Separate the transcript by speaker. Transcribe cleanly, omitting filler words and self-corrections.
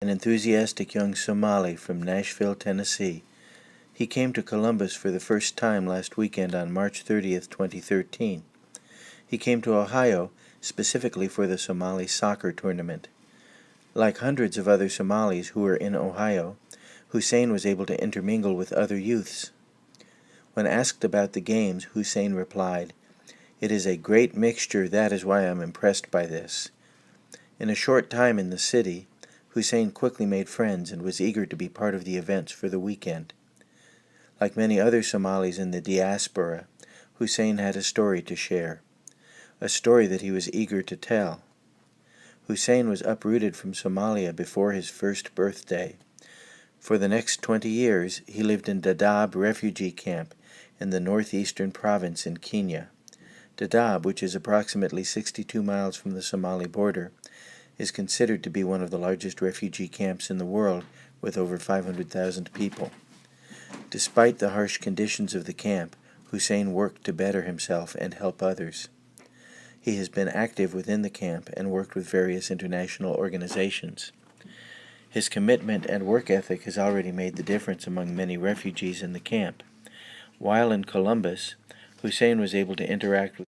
Speaker 1: an enthusiastic young Somali from Nashville, Tennessee. He came to Columbus for the first time last weekend on March 30th, 2013. He came to Ohio specifically for the Somali soccer tournament. Like hundreds of other Somalis who were in Ohio, Hussein was able to intermingle with other youths. When asked about the games, Hussein replied, "It is a great mixture, that is why I am impressed by this." In a short time in the city, Hussein quickly made friends and was eager to be part of the events for the weekend. Like many other Somalis in the diaspora, Hussein had a story to share, a story that he was eager to tell. Hussein was uprooted from Somalia before his first birthday. For the next 20 years, he lived in Dadaab refugee camp in the northeastern province in Kenya. Dadaab, which is approximately 62 miles from the Somali border, is considered to be one of the largest refugee camps in the world, with over 500,000 people. Despite the harsh conditions of the camp, Hussein worked to better himself and help others. He has been active within the camp and worked with various international organizations. His commitment and work ethic has already made the difference among many refugees in the camp. While in Columbus, Hussein was able to interact with